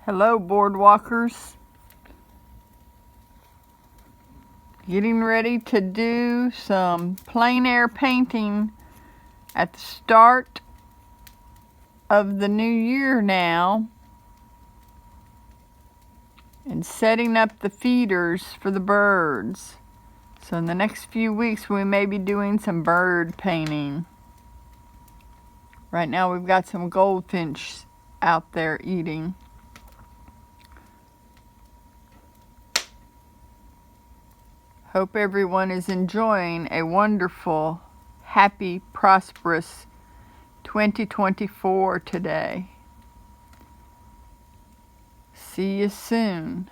Hello, boardwalkers. Getting ready to do some plein air painting at the start of the new year now, and setting up the feeders for the birds. So in the next few weeks we may be doing some bird painting. Right now we've got some goldfinch out there eating. Hope everyone is enjoying a wonderful, happy, prosperous 2024 today. See you soon.